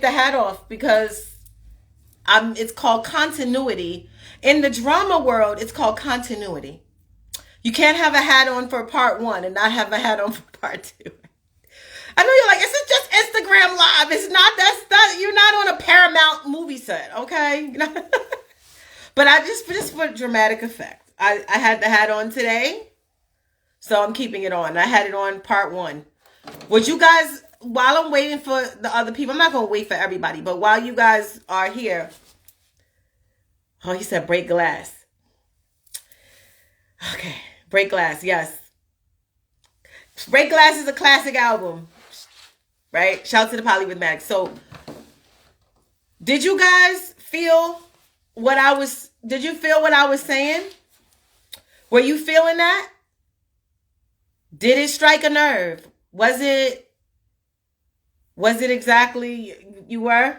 take the hat off because it's called continuity. In the drama world, it's called continuity. You can't have a hat on for part one and not have a hat on for part two. I know you're like, this is just Instagram Live. It's not, you're not on a Paramount movie set, okay? But I just for dramatic effect. I had the hat on today, so I'm keeping it on. I had it on part one. Would you guys, while I'm waiting for the other people, I'm not going to wait for everybody, but while you guys are here, oh, he said break glass. Okay, break glass, yes. Break Glass is a classic album, right? Shout out to the Polyrhythmatics. So, did you guys feel what I was saying? Were you feeling that? Did it strike a nerve? Was it exactly you were?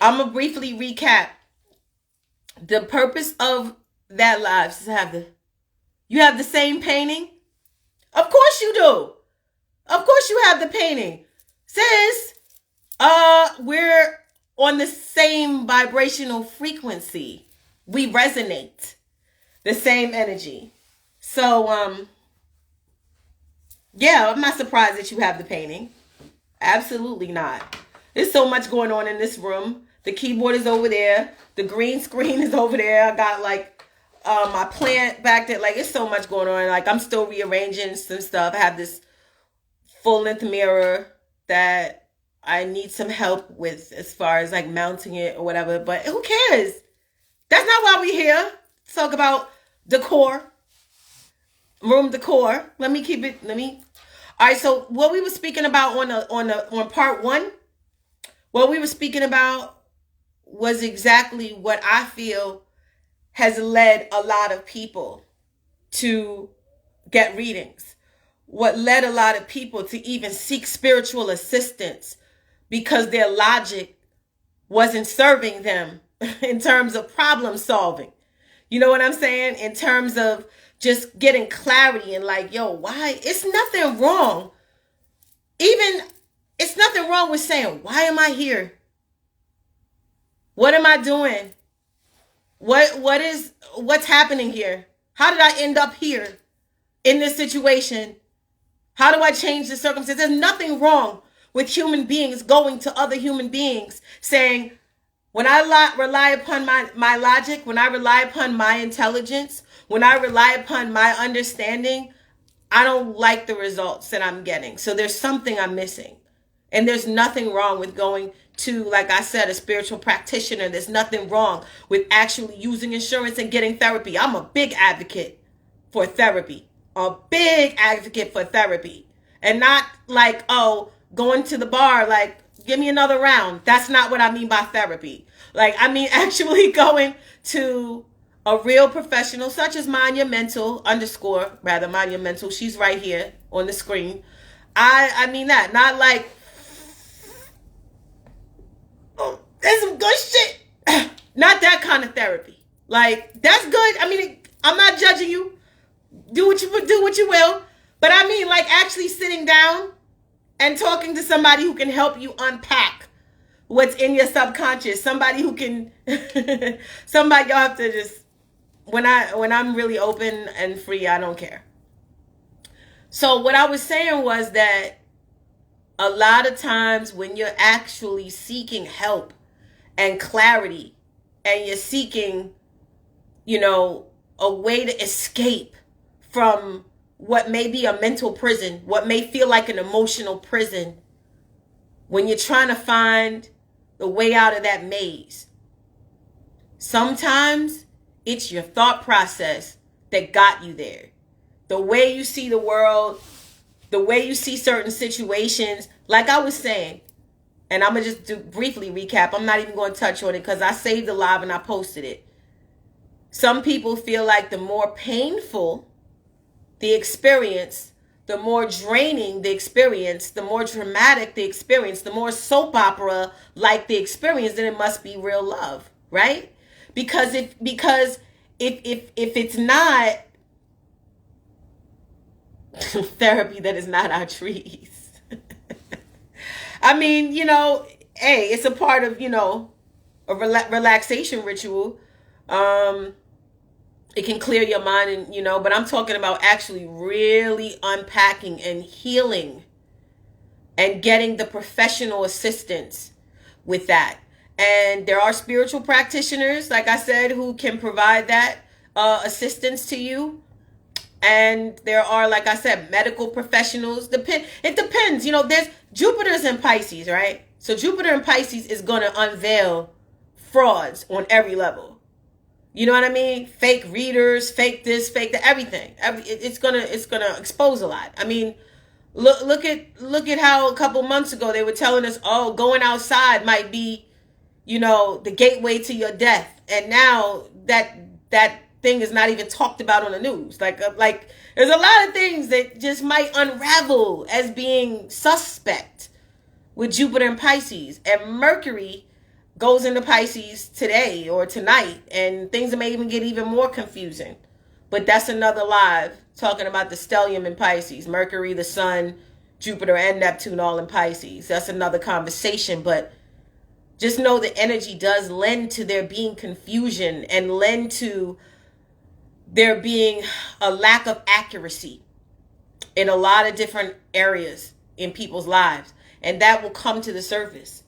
I'm going to briefly recap. The purpose of that live is to have you have the same painting? Of course you do. Of course you have the painting. Sis, we're on the same vibrational frequency. We resonate the same energy. So, yeah, I'm not surprised that you have the painting. Absolutely not. There's so much going on in this room. The keyboard is over there. The green screen is over there. I got like my plant back there. Like, it's so much going on. Like, I'm still rearranging some stuff. I have this full-length mirror that I need some help with as far as like mounting it or whatever. But who cares? That's not why we're here. Let's talk about decor. Room decor. All right, so what we were speaking about on part one, what we were speaking about was exactly what I feel has led a lot of people to get readings. What led a lot of people to even seek spiritual assistance because their logic wasn't serving them in terms of problem solving. You know what I'm saying? In terms of just getting clarity and like, yo, why? It's nothing wrong. It's nothing wrong with saying, why am I here? What am I doing? What's happening here? How did I end up here in this situation? How do I change the circumstances? There's nothing wrong with human beings going to other human beings saying, when I rely upon my logic, when I rely upon my intelligence, when I rely upon my understanding, I don't like the results that I'm getting. So there's something I'm missing. And there's nothing wrong with going to, like I said, a spiritual practitioner. There's nothing wrong with actually using insurance and getting therapy. I'm a big advocate for therapy. A big advocate for therapy. And not like, oh, going to the bar, like, give me another round. That's not what I mean by therapy. Like, I mean actually going to a real professional such as Monumental Monumental. She's right here on the screen. I mean that. Not like, oh, there's some good shit. Not that kind of therapy. Like, that's good. I mean, I'm not judging you. Do what you will. But I mean, like, actually sitting down and talking to somebody who can help you unpack what's in your subconscious. Somebody who can, somebody y'all have to just, when I'm really open and free, I don't care. So what I was saying was that a lot of times when you're actually seeking help and clarity and you're seeking, a way to escape from what may be a mental prison, what may feel like an emotional prison, when you're trying to find the way out of that maze, sometimes it's your thought process that got you there. The way you see the world, the way you see certain situations, like I was saying, and I'm going to just briefly recap. I'm not even going to touch on it because I saved the live and I posted it. Some people feel like the more painful the experience, the more draining the experience, the more dramatic the experience, the more soap opera like the experience, then it must be real love, right? Because if it's not therapy, that is not our trees. I mean, hey, it's a part of, a relaxation ritual. Um, it can clear your mind, and but I'm talking about actually really unpacking and healing and getting the professional assistance with that. And there are spiritual practitioners, like I said, who can provide that assistance to you. And there are, like I said, medical professionals. It depends. There's Jupiter's in Pisces, right? So Jupiter in Pisces is going to unveil frauds on every level. You know what I mean? Fake readers, fake this, fake that, everything. It's gonna expose a lot. I mean, look at how a couple months ago they were telling us, oh, going outside might be, the gateway to your death, and now that thing is not even talked about on the news. Like there's a lot of things that just might unravel as being suspect with Jupiter and Pisces, and Mercury goes into Pisces today or tonight, and things may even get even more confusing. But that's another live talking about the stellium in Pisces. Mercury, the Sun, Jupiter, and Neptune all in Pisces. That's another conversation. But just know the energy does lend to there being confusion and lend to there being a lack of accuracy in a lot of different areas in people's lives. And that will come to the surface.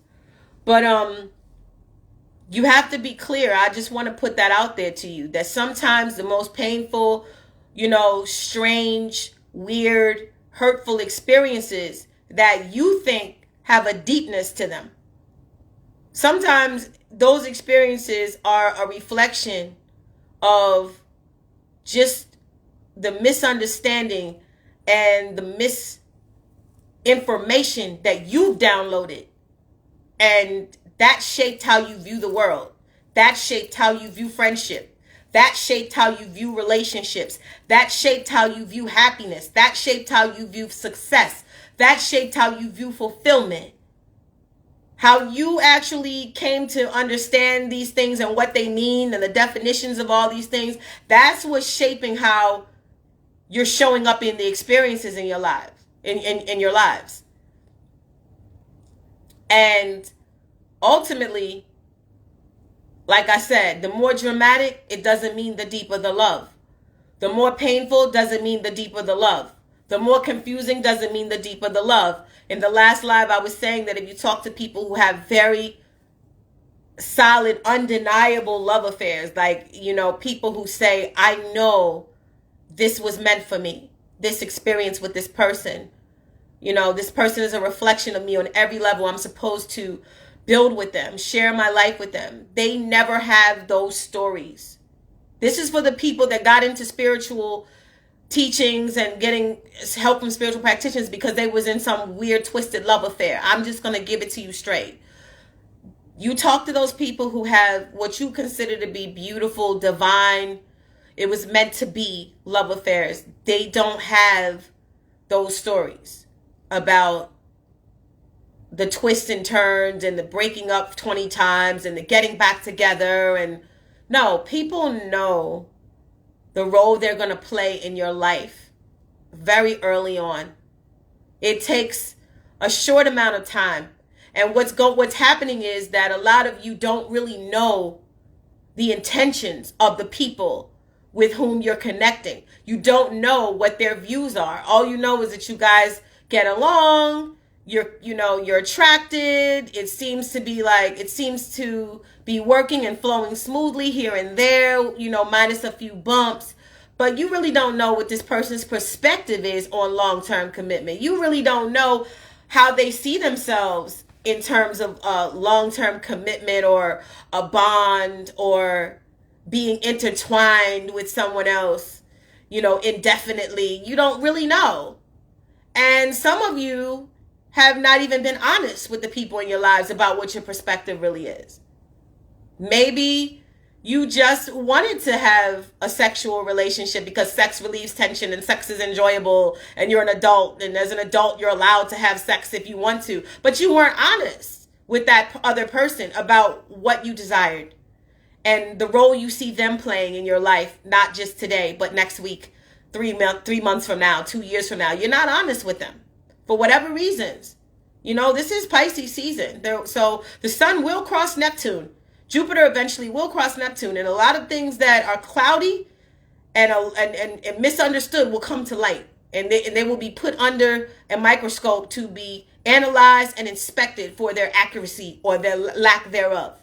But you have to be clear. I just want to put that out there to you, that sometimes the most painful, strange, weird, hurtful experiences that you think have a deepness to them, sometimes those experiences are a reflection of just the misunderstanding and the misinformation that you've downloaded. And that shaped how you view the world. That shaped how you view friendship. That shaped how you view relationships. That shaped how you view happiness. That shaped how you view success. That shaped how you view fulfillment. How you actually came to understand these things and what they mean and the definitions of all these things. That's what's shaping how you're showing up in the experiences in your lives, in your lives. And ultimately, like I said, the more dramatic, it doesn't mean the deeper the love. The more painful doesn't mean the deeper the love. The more confusing doesn't mean the deeper the love. In the last live, I was saying that if you talk to people who have very solid, undeniable love affairs, like, people who say, I know this was meant for me, this experience with this person. This person is a reflection of me on every level. I'm supposed to build with them, share my life with them. They never have those stories. This is for the people that got into spiritual teachings and getting help from spiritual practitioners because they was in some weird, twisted love affair. I'm just going to give it to you straight. You talk to those people who have what you consider to be beautiful, divine, it was meant to be love affairs. They don't have those stories about the twists and turns and the breaking up 20 times and the getting back together. And no, people know the role they're going to play in your life very early on. It takes a short amount of time. And what's happening is that a lot of you don't really know the intentions of the people with whom you're connecting. You don't know what their views are. All you know is that you guys get along. You're attracted. It seems to be working and flowing smoothly here and there, minus a few bumps. But you really don't know what this person's perspective is on long-term commitment. You really don't know how they see themselves in terms of long-term commitment or a bond or being intertwined with someone else, indefinitely. You don't really know. And some of you have not even been honest with the people in your lives about what your perspective really is. Maybe you just wanted to have a sexual relationship because sex relieves tension and sex is enjoyable and you're an adult, and as an adult you're allowed to have sex if you want to, but you weren't honest with that other person about what you desired and the role you see them playing in your life, not just today, but next week, 3 months from now, 2 years from now. You're not honest with them for whatever reasons. You know, this is Pisces season. So the sun will cross Neptune. Jupiter eventually will cross Neptune. And a lot of things that are cloudy and misunderstood will come to light. And they will be put under a microscope to be analyzed and inspected for their accuracy or their lack thereof.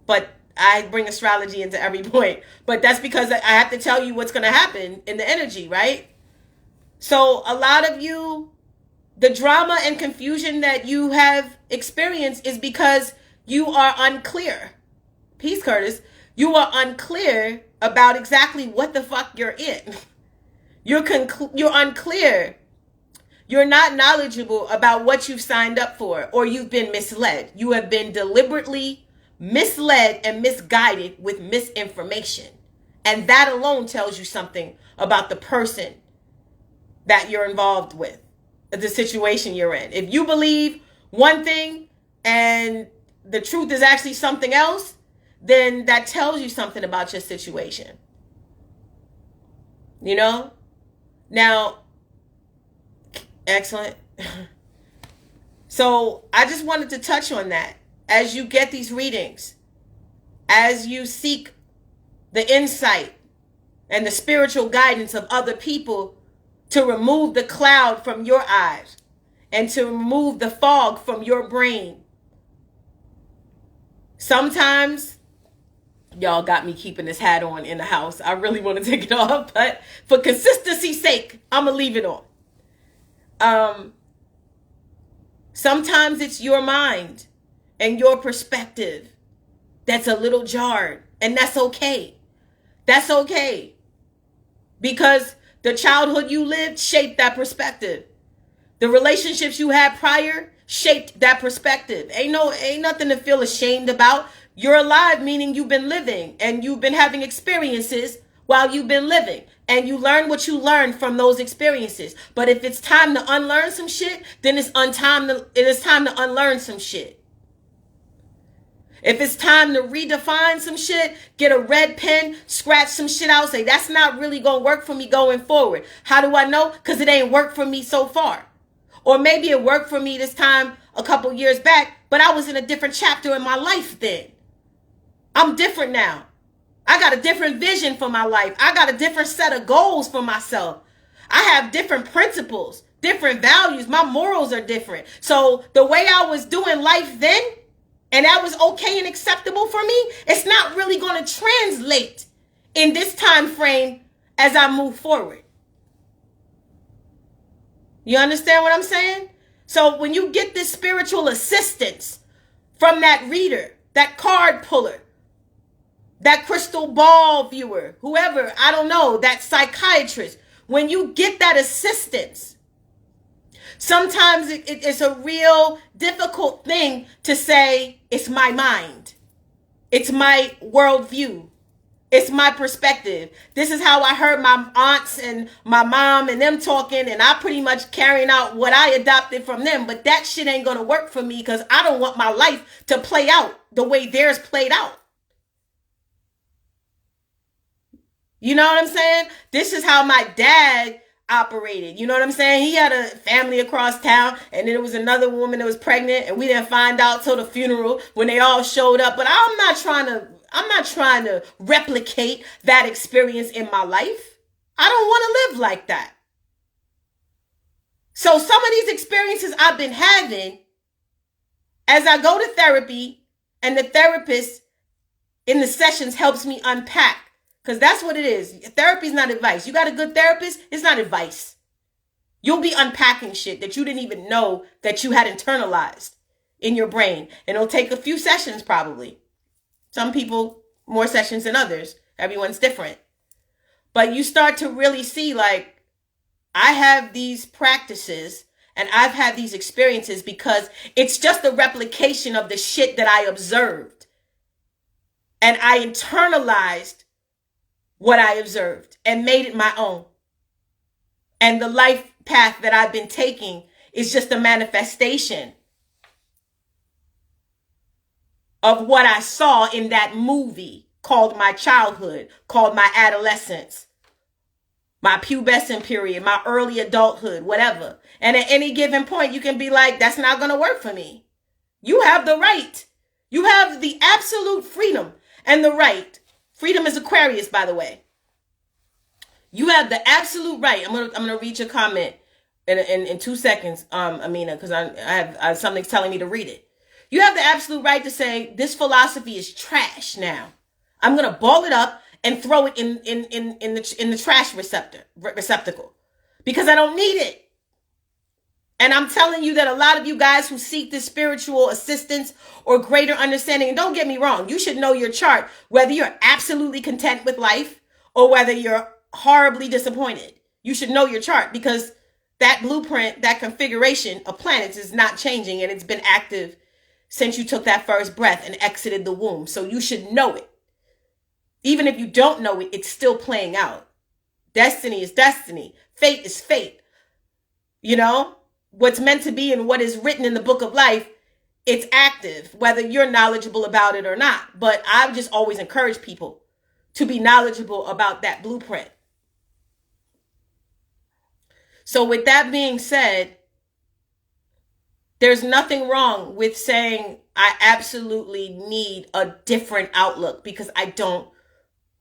But I bring astrology into every point. But that's because I have to tell you what's going to happen in the energy, right? So a lot of you, the drama and confusion that you have experienced is because you are unclear. Peace, Curtis. You are unclear about exactly what the fuck you're in. You're unclear. You're not knowledgeable about what you've signed up for, or you've been misled. You have been deliberately misled and misguided with misinformation. And that alone tells you something about the person that you're involved with, the situation you're in. If you believe one thing and the truth is actually something else, then that tells you something about your situation. You know? Now, excellent. So I just wanted to touch on that. As you get these readings, as you seek the insight and the spiritual guidance of other people to remove the cloud from your eyes and to remove the fog from your brain. Sometimes, y'all got me keeping this hat on in the house. I really want to take it off, but for consistency's sake, I'm going to leave it on. Sometimes it's your mind and your perspective that's a little jarred, and that's okay. That's okay. Because the childhood you lived shaped that perspective. The relationships you had prior shaped that perspective. Ain't nothing to feel ashamed about. You're alive, meaning you've been living and you've been having experiences while you've been living. And you learn what you learned from those experiences. But if it's time to unlearn some shit, then it is time to unlearn some shit. If it's time to redefine some shit, get a red pen, scratch some shit out, say, that's not really going to work for me going forward. How do I know? Because it ain't worked for me so far. Or maybe it worked for me this time a couple years back, but I was in a different chapter in my life then. I'm different now. I got a different vision for my life. I got a different set of goals for myself. I have different principles, different values. My morals are different. So the way I was doing life then, and that was okay and acceptable for me, it's not really going to translate in this time frame as I move forward. You understand what I'm saying? So when you get this spiritual assistance from that reader, that card puller, that crystal ball viewer, whoever, I don't know, that psychiatrist, when you get that assistance, sometimes it's a real difficult thing to say, it's my mind. It's my worldview. It's my perspective. This is how I heard my aunts and my mom and them talking, and I pretty much carrying out what I adopted from them. But that shit ain't going to work for me because I don't want my life to play out the way theirs played out. You know what I'm saying? This is how my dad operated. You know what I'm saying? He had a family across town, and then there was another woman that was pregnant, and we didn't find out till the funeral when they all showed up. But I'm not trying to replicate that experience in my life. I don't want to live like that. So some of these experiences I've been having as I go to therapy, and the therapist in the sessions helps me unpack. Because that's what it is. Therapy is not advice. You got a good therapist, it's not advice. You'll be unpacking shit that you didn't even know that you had internalized in your brain. And it'll take a few sessions probably. Some people, more sessions than others. Everyone's different. But you start to really see, like, I have these practices and I've had these experiences because it's just a replication of the shit that I observed. And I internalized what I observed and made it my own. And the life path that I've been taking is just a manifestation of what I saw in that movie called my childhood, called my adolescence, my pubescent period, my early adulthood, whatever. And at any given point, you can be like, that's not going to work for me. You have the right. You have the absolute freedom and the right. Freedom is Aquarius, by the way. You have the absolute right. I'm gonna read your comment in 2 seconds, Amina, because I have something telling me to read it. You have the absolute right to say this philosophy is trash. Now, I'm gonna ball it up and throw it in the trash receptacle because I don't need it. And I'm telling you that a lot of you guys who seek this spiritual assistance or greater understanding, and don't get me wrong, you should know your chart, whether you're absolutely content with life or whether you're horribly disappointed. You should know your chart because that blueprint, that configuration of planets is not changing, and it's been active since you took that first breath and exited the womb. So you should know it. Even if you don't know it, it's still playing out. Destiny is destiny. Fate is fate. You know, what's meant to be and what is written in the book of life, it's active, whether you're knowledgeable about it or not. But I've just always encouraged people to be knowledgeable about that blueprint. So with that being said, there's nothing wrong with saying I absolutely need a different outlook because I don't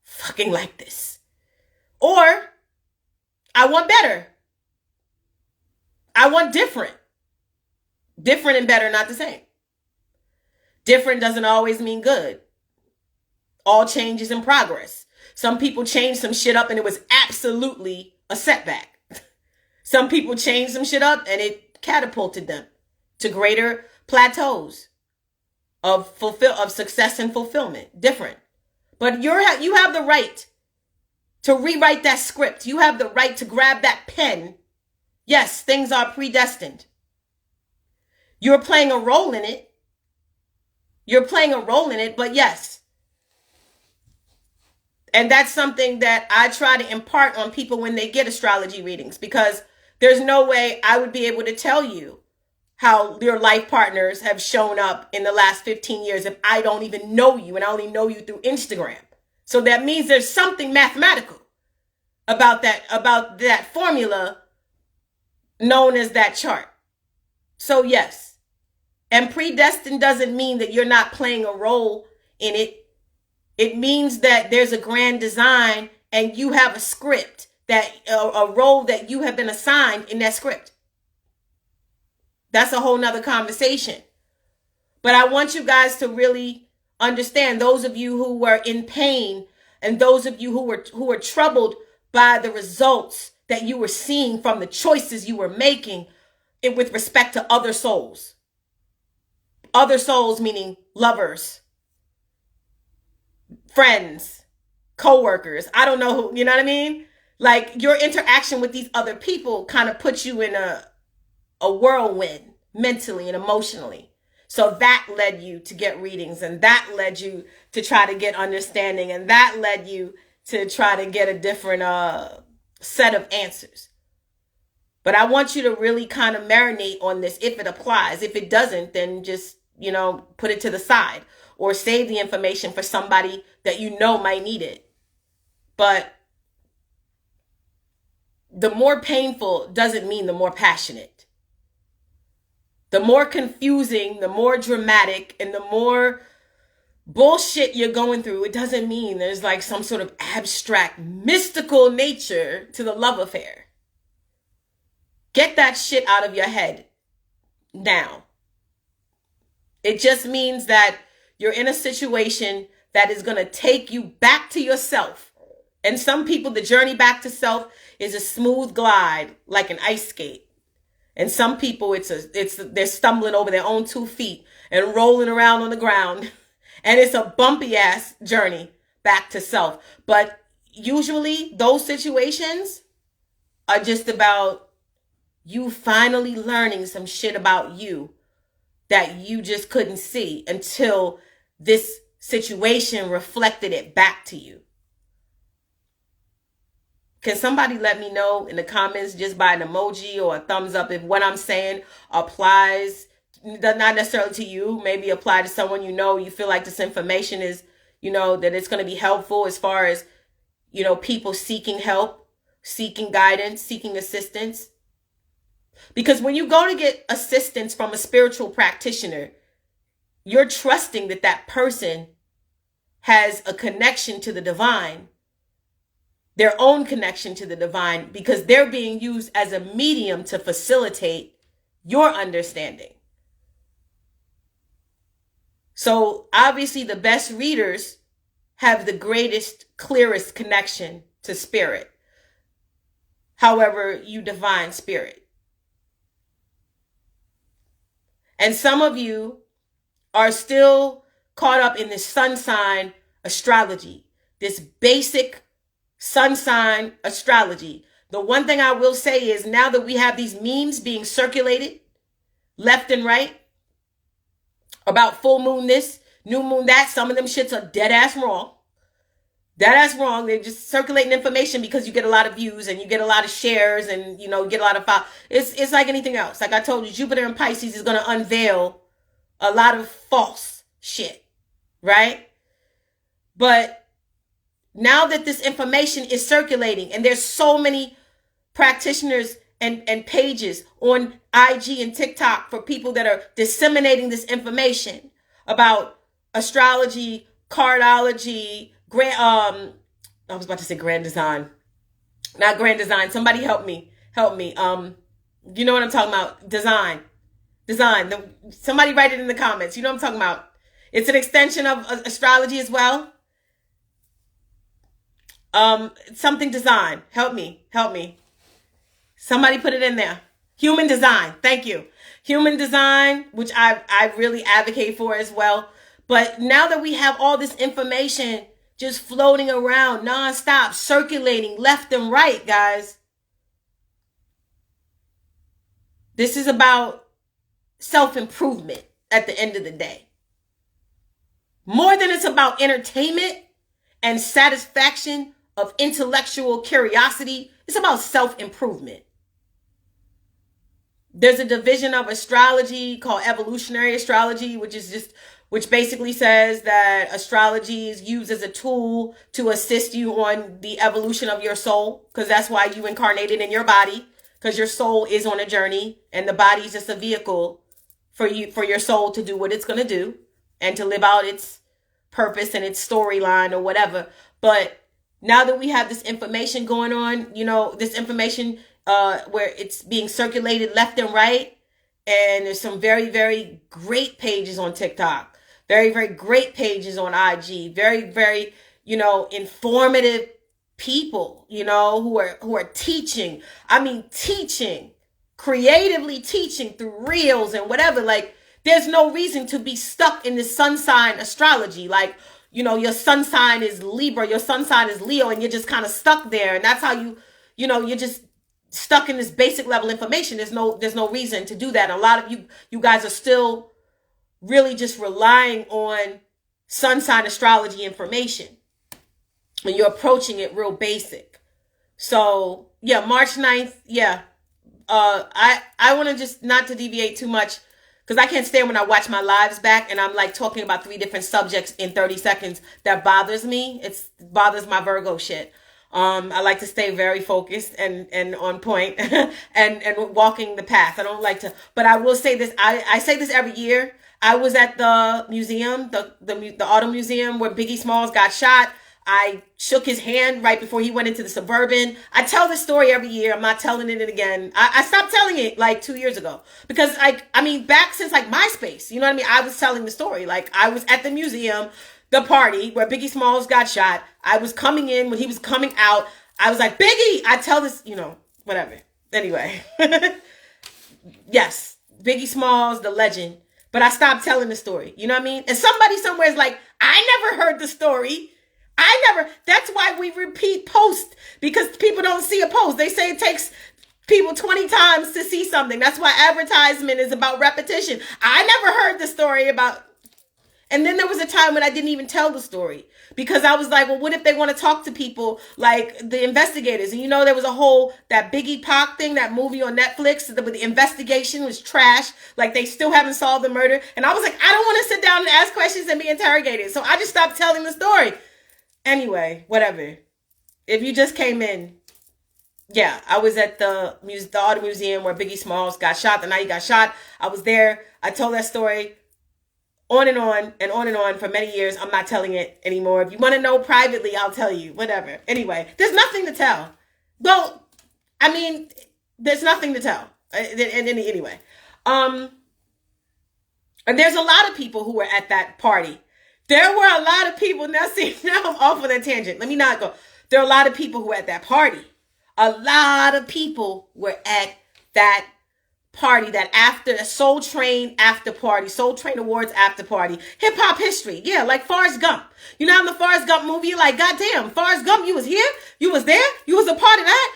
fucking like this. Or I want better. I want different. Different and better, not the same. Different doesn't always mean good. All change is in progress. Some people changed some shit up and it was absolutely a setback. Some people changed some shit up and it catapulted them to greater plateaus of success and fulfillment. Different. But you have the right to rewrite that script. You have the right to grab that pen. Yes, things are predestined. You're playing a role in it. But yes. And that's something that I try to impart on people when they get astrology readings, because there's no way I would be able to tell you how your life partners have shown up in the last 15 years if I don't even know you and I only know you through Instagram. So that means there's something mathematical about that formula known as that chart. So yes. And predestined doesn't mean that you're not playing a role in it. It means that there's a grand design and you have a script, that a role that you have been assigned in that script. That's a whole nother conversation. But I want you guys to really understand, those of you who were in pain and those of you who were troubled by the results that you were seeing from the choices you were making with respect to other souls. Other souls meaning lovers, friends, co-workers. I don't know who, you know what I mean? Like, your interaction with these other people kind of puts you in a whirlwind mentally and emotionally. So that led you to get readings, and that led you to try to get understanding, and that led you to try to get a different set of answers. But I want you to really kind of marinate on this if it applies. If it doesn't, then just, put it to the side or save the information for somebody that you know might need it. But the more painful doesn't mean the more passionate. The more confusing, the more dramatic, and the more bullshit you're going through, it doesn't mean there's like some sort of abstract, mystical nature to the love affair. Get that shit out of your head now. It just means that you're in a situation that is going to take you back to yourself. And some people, the journey back to self is a smooth glide like an ice skate. And some people, they're stumbling over their own 2 feet and rolling around on the ground. And it's a bumpy ass journey back to self. But usually those situations are just about you finally learning some shit about you that you just couldn't see until this situation reflected it back to you. Can somebody let me know in the comments just by an emoji or a thumbs up if what I'm saying applies, not necessarily to you, maybe apply to someone you feel like this information is, that it's going to be helpful as far as, people seeking help seeking guidance, seeking assistance. Because when you go to get assistance from a spiritual practitioner, you're trusting that that person has a connection to the divine, their own connection to the divine, because they're being used as a medium to facilitate your understanding. So obviously the best readers have the greatest, clearest connection to spirit, however you define spirit. And some of you are still caught up in this sun sign astrology, this basic sun sign astrology. The one thing I will say is, now that we have these memes being circulated left and right about full moon this, new moon that, some of them shits are dead ass wrong. Dead ass wrong. They're just circulating information because you get a lot of views and you get a lot of shares and, you know, get a lot of follow. It's like anything else. Like I told you, Jupiter in Pisces is going to unveil a lot of false shit, right? But now that this information is circulating, and there's so many practitioners and pages on IG and TikTok for people that are disseminating this information about astrology, cardology, I was about to say grand design. Not grand design. Somebody help me. You know what I'm talking about? Design. Somebody write it in the comments. You know what I'm talking about? It's an extension of astrology as well. Something design. Help me. Somebody put it in there. Human design. Thank you. Human design, which I really advocate for as well. But now that we have all this information just floating around nonstop, circulating left and right, guys, this is about self-improvement at the end of the day. More than it's about entertainment and satisfaction of intellectual curiosity, it's about self-improvement. There's a division of astrology called evolutionary astrology, which basically says that astrology is used as a tool to assist you on the evolution of your soul, because that's why you incarnated in your body, because your soul is on a journey and the body is just a vehicle for your soul to do what it's going to do and to live out its purpose and its storyline or whatever. But now that we have this information going on, you know, this information where it's being circulated left and right, and there's some very, very great pages on TikTok, very, very great pages on IG, very, very, you know, informative people, you know, who are teaching. I mean, creatively teaching through reels and whatever. Like, there's no reason to be stuck in this sun sign astrology. Like, you know, your sun sign is Libra, your sun sign is Leo, and you're just kind of stuck there. And that's how you know, you're just stuck in this basic level information. There's no reason to do that. A lot of you guys are still really just relying on sun sign astrology information, and you're approaching it real basic. So yeah, March 9th. Yeah. I want to just not to deviate too much, because I can't stand when I watch my lives back and I'm like talking about 3 different subjects in 30 seconds. That bothers me. It bothers my Virgo shit. I like to stay very focused and on point and walking the path. I don't like to, but I will say this. I say this every year. I was at the museum, the auto museum where Biggie Smalls got shot. I shook his hand right before he went into the Suburban. I tell this story every year. I'm not telling it again. I stopped telling it like 2 years ago because back since like MySpace, you know what I mean? I was telling the story. Like, I was at the museum, the party where Biggie Smalls got shot. I was coming in when he was coming out. I was like, Biggie, I tell this, you know, whatever. Anyway, yes, Biggie Smalls, the legend. But I stopped telling the story. You know what I mean? And somebody somewhere is like, I never heard the story. That's why we repeat posts, because people don't see a post. They say it takes people 20 times to see something. That's why advertisement is about repetition. I never heard the story about, and then there was a time when I didn't even tell the story because I was like, well, what if they want to talk to people like the investigators? And you know, there was that Biggie Pac thing, that movie on Netflix, the investigation was trash. Like, they still haven't solved the murder. And I was like, I don't want to sit down and ask questions and be interrogated. So I just stopped telling the story. Anyway, whatever. If you just came in, Yeah, I was at the art museum where Biggie Smalls got shot. The night he got shot, I was there. I told that story on and on and on and on for many years. I'm not telling it anymore. If you want to know privately, I'll tell you. Whatever. Anyway, there's nothing to tell. Well, I mean, there's nothing to tell. Anyway, and there's a lot of people who were at that party. There were a lot of people. Now, see, now I'm off on a tangent. Let me not go. There are a lot of people who were at that party. A lot of people were at that party, that after Soul Train after party, Soul Train Awards after party, hip hop history. Yeah, like Forrest Gump. You know, in the Forrest Gump movie, you're like, goddamn, Forrest Gump, you was here, you was there, you was a part of that,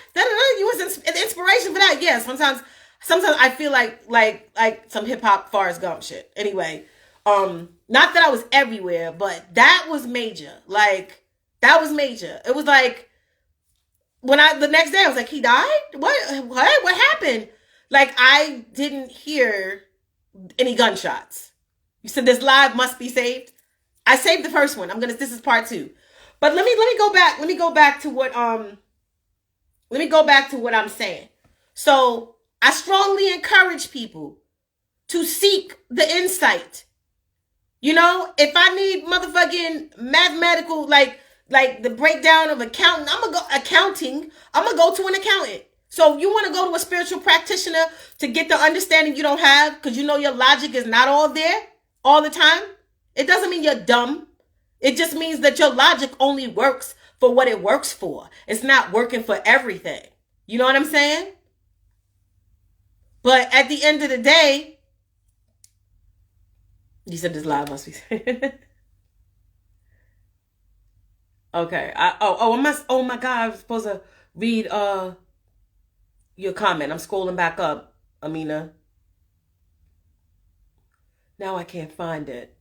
you was an inspiration for that. Yeah, sometimes I feel like some hip hop Forrest Gump shit. Anyway, not that I was everywhere, but that was major. Like, that was major. It was like, the next day I was like, he died? What happened? Like, I didn't hear any gunshots. You said this live must be saved. I saved the first one. This is part 2. But let me go back. Let me go back to what I'm saying. So I strongly encourage people to seek the insight. You know, if I need motherfucking mathematical, like the breakdown of accounting, I'm gonna go to an accountant. So you want to go to a spiritual practitioner to get the understanding you don't have because you know your logic is not all there all the time. It doesn't mean you're dumb. It just means that your logic only works for what it works for. It's not working for everything. You know what I'm saying? But at the end of the day, you said this live must be. Okay. Oh my God, I was supposed to read your comment. I'm scrolling back up, Amina. Now I can't find it.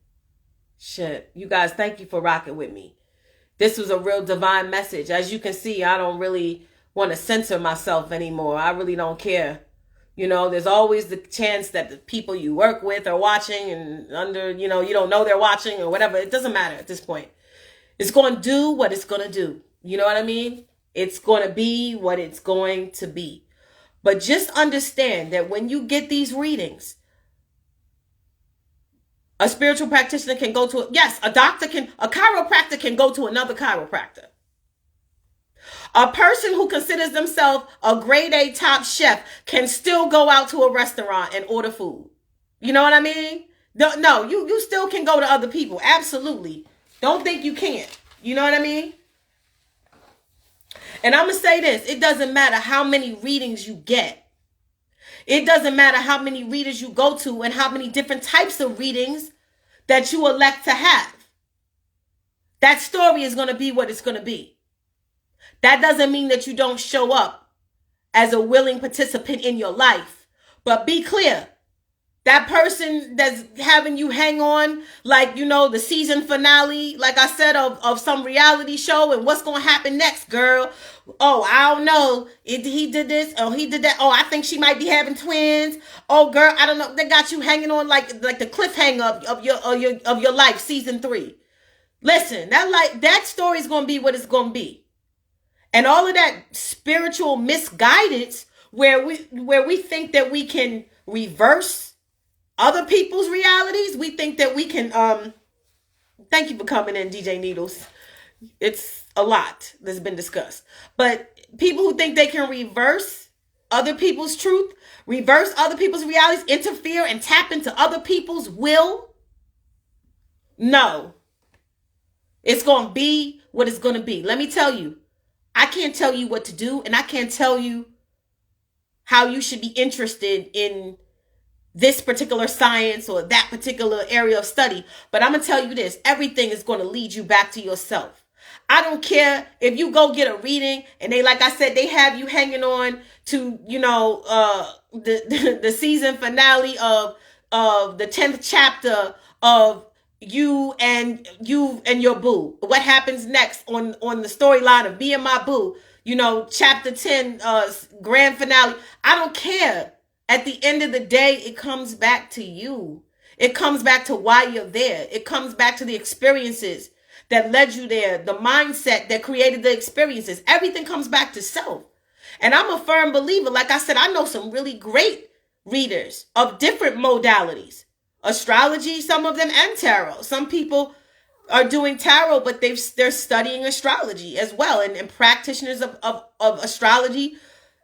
Shit. You guys, thank you for rocking with me. This was a real divine message. As you can see, I don't really want to censor myself anymore. I really don't care. You know, there's always the chance that the people you work with are watching and you don't know they're watching or whatever. It doesn't matter at this point. It's going to do what it's going to do. You know what I mean? It's going to be what it's going to be. But just understand that when you get these readings, a spiritual practitioner can go to, a chiropractor can go to another chiropractor. A person who considers themselves a grade A top chef can still go out to a restaurant and order food. You know what I mean? No, you still can go to other people. Absolutely. Don't think you can't. You know what I mean? And I'm going to say this. It doesn't matter how many readings you get. It doesn't matter how many readers you go to and how many different types of readings that you elect to have. That story is going to be what it's going to be. That doesn't mean that you don't show up as a willing participant in your life. But be clear. That person that's having you hang on, like, the season finale, like I said, of some reality show and what's going to happen next, girl. Oh, I don't know. He did this. Oh, he did that. Oh, I think she might be having twins. Oh, girl, I don't know. They got you hanging on like the cliffhanger of your life, season 3. Listen, that story is going to be what it's going to be. And all of that spiritual misguidance where we think that we can reverse other people's realities, we think that we can, thank you for coming in, DJ Needles. It's a lot that's been discussed. But people who think they can reverse other people's truth, reverse other people's realities, interfere and tap into other people's will, no. It's going to be what it's going to be. Let me tell you, I can't tell you what to do, and I can't tell you how you should be interested in this particular science or that particular area of study. But I'm going to tell you this. Everything is going to lead you back to yourself. I don't care if you go get a reading and they, like I said, they have you hanging on to, the season finale of the 10th chapter of you and your boo. What happens next on the storyline of Me and My Boo, chapter 10, grand finale. I don't care. At the end of the day, it comes back to you. It comes back to why you're there. It comes back to the experiences that led you there, the mindset that created the experiences. Everything comes back to self. And I'm a firm believer. Like I said, I know some really great readers of different modalities. Astrology, some of them, and tarot. Some people are doing tarot, but they're studying astrology as well. And practitioners of astrology,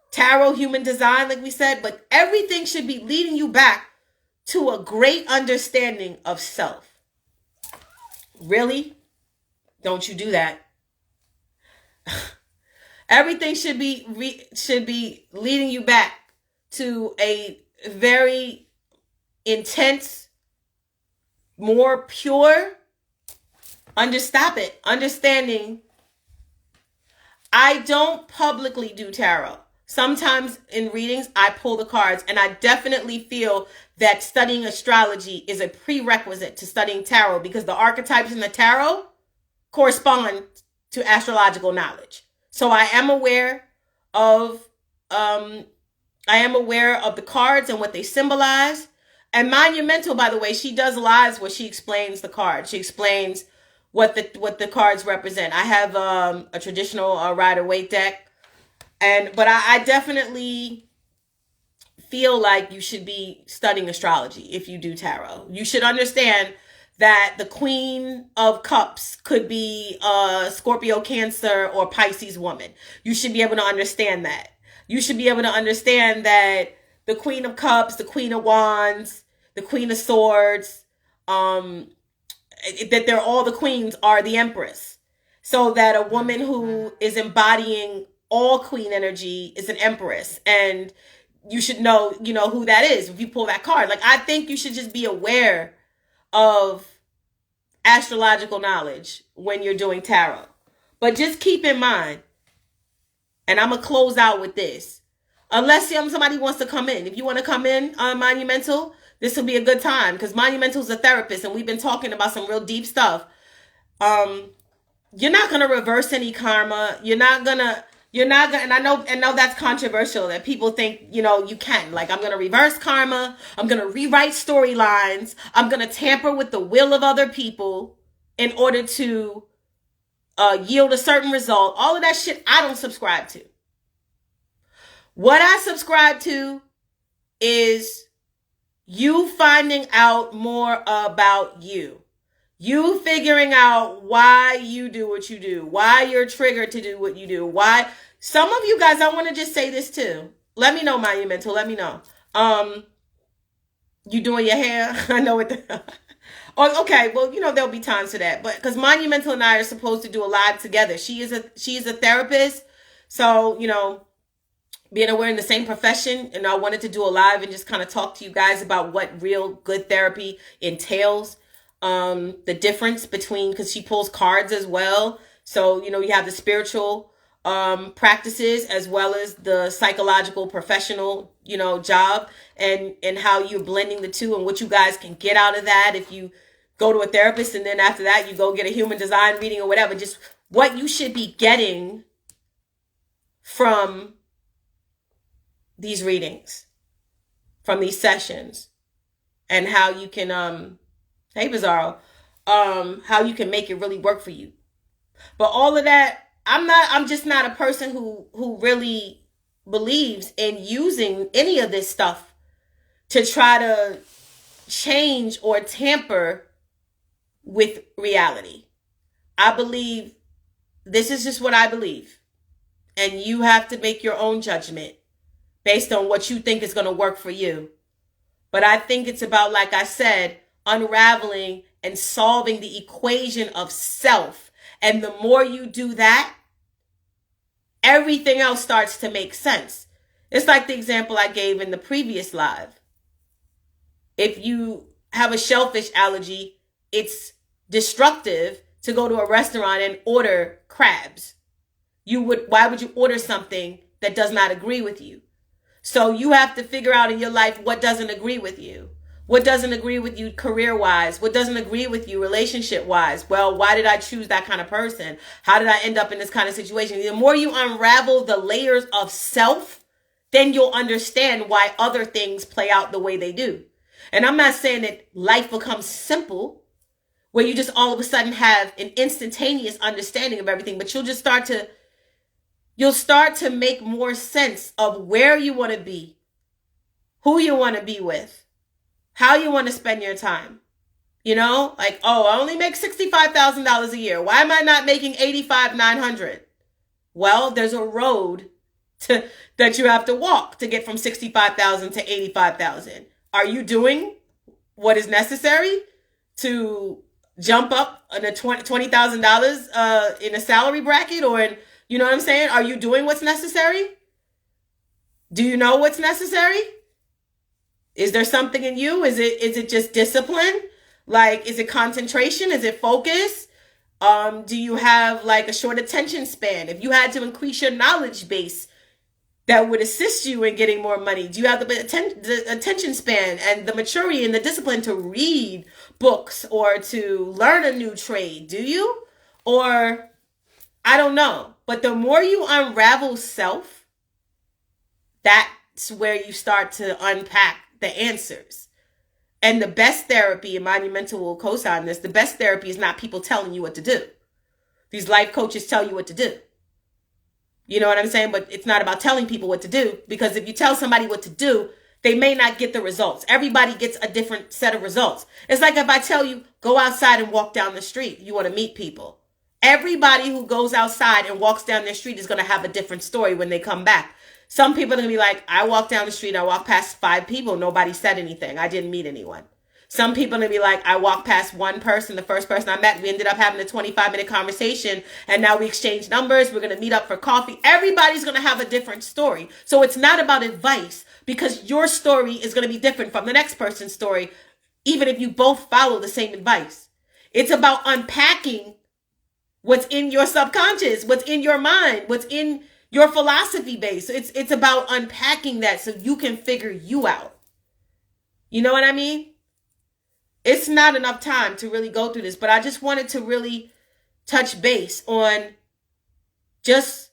tarot, human design, like we said. But everything should be leading you back to a great understanding of self. Really? Don't you do that. Everything should be leading you back to a very intense, more pure understanding. I don't publicly do tarot. Sometimes in readings, I pull the cards, and I definitely feel that studying astrology is a prerequisite to studying tarot, because the archetypes in the tarot correspond to astrological knowledge. So I am aware of the cards and what they symbolize. And Monumental, by the way, she does lives where she explains the cards. She explains what the cards represent. I have a traditional Rider-Waite deck, but I definitely feel like you should be studying astrology if you do tarot. You should understand that the Queen of Cups could be a Scorpio, Cancer, or Pisces woman. You should be able to understand that. You should be able to understand that the Queen of Cups, the Queen of Wands, the Queen of Swords, that they're all the queens are the Empress. So that a woman who is embodying all queen energy is an Empress. And you should know who that is if you pull that card. Like, I think you should just be aware of astrological knowledge when you're doing tarot. But just keep in mind, and I'm going to close out with this. Unless somebody wants to come in. If you want to come in on Monumental, this will be a good time, because Monumental's a therapist and we've been talking about some real deep stuff. You're not going to reverse any karma. You're not going to, and I know that's controversial, that people think, you can. Like, I'm going to reverse karma. I'm going to rewrite storylines. I'm going to tamper with the will of other people in order to yield a certain result. All of that shit I don't subscribe to. What I subscribe to is you finding out more about you. You figuring out why you do what you do, why you're triggered to do what you do, why. Some of you guys, I want to just say this too. Let me know, Monumental. Let me know. You doing your hair? I know it. Oh, okay. Well, there'll be times for that, but because Monumental and I are supposed to do a live together. She is a therapist, so being that we're in the same profession, and I wanted to do a live and just kind of talk to you guys about what real good therapy entails. The difference between, because she pulls cards as well. So, you have the spiritual practices as well as the psychological professional, job, and how you're blending the two and what you guys can get out of that if you go to a therapist, and then after that you go get a human design reading or whatever. Just what you should be getting from these readings, from these sessions, and how you can hey Bizarro, how you can make it really work for you. But all of that, I'm just not a person who really believes in using any of this stuff to try to change or tamper with reality. I believe this is just what I believe, and you have to make your own judgment based on what you think is going to work for you. But I think it's about, like I said, unraveling and solving the equation of self. And the more you do that, everything else starts to make sense. It's like the example I gave in the previous live. If you have a shellfish allergy, it's destructive to go to a restaurant and order crabs. Why would you order something that does not agree with you? So you have to figure out in your life what doesn't agree with you. What doesn't agree with you career-wise? What doesn't agree with you relationship-wise? Well, why did I choose that kind of person? How did I end up in this kind of situation? The more you unravel the layers of self, then you'll understand why other things play out the way they do. And I'm not saying that life becomes simple, where you just all of a sudden have an instantaneous understanding of everything, but you'll just start to you'll start to make more sense of where you want to be, who you want to be with, how you want to spend your time. You know, like, oh, I only make $65,000 a year. Why am I not making $85,900? Well, there's a road that you have to walk to get from 65,000 to 85,000. Are you doing what is necessary to jump up on a $20,000 in a salary bracket, or you know what I'm saying? Are you doing what's necessary? Do you know what's necessary? Is there something in you? Is it just discipline? Like, is it concentration? Is it focus? Do you have like a short attention span? If you had to increase your knowledge base, that would assist you in getting more money. Do you have the attention span and the maturity and the discipline to read books or to learn a new trade? Do you? Or, I don't know. But the more you unravel self, that's where you start to unpack the answers. And the best therapy, and Monumental will co-sign this, the best therapy is not people telling you what to do. These life coaches tell you what to do. You know what I'm saying? But it's not about telling people what to do, because if you tell somebody what to do, they may not get the results. Everybody gets a different set of results. It's like if I tell you, go outside and walk down the street, you want to meet people. Everybody who goes outside and walks down the street is going to have a different story when they come back. Some people are going to be like, I walked down the street, I walked past 5 people, nobody said anything. I didn't meet anyone. Some people are going to be like, I walked past one person, the first person I met, we ended up having a 25-minute conversation, and now we exchanged numbers, we're going to meet up for coffee. Everybody's going to have a different story. So it's not about advice, because your story is going to be different from the next person's story, even if you both follow the same advice. It's about unpacking what's in your subconscious, what's in your mind, what's in your philosophy base. It's about unpacking that so you can figure you out. You know what I mean? It's not enough time to really go through this, but I just wanted to really touch base on just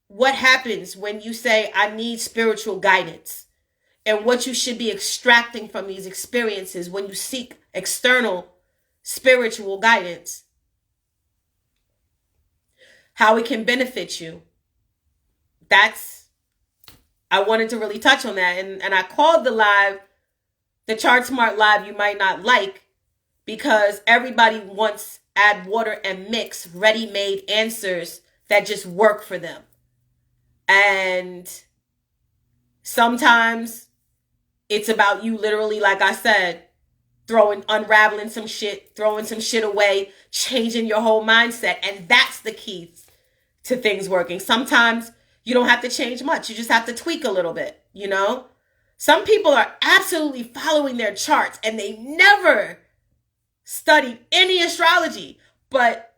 what happens when you say, I need spiritual guidance, and what you should be extracting from these experiences when you seek external spiritual guidance. How it can benefit you. I wanted to really touch on that. And I called the CHARTSMART live you might not like, because everybody wants add water and mix ready-made answers that just work for them. And sometimes it's about you literally, like I said, unraveling some shit, throwing some shit away, changing your whole mindset. And that's the key to things working. Sometimes you don't have to change much. You just have to tweak a little bit, you know? Some people are absolutely following their charts and they never studied any astrology, but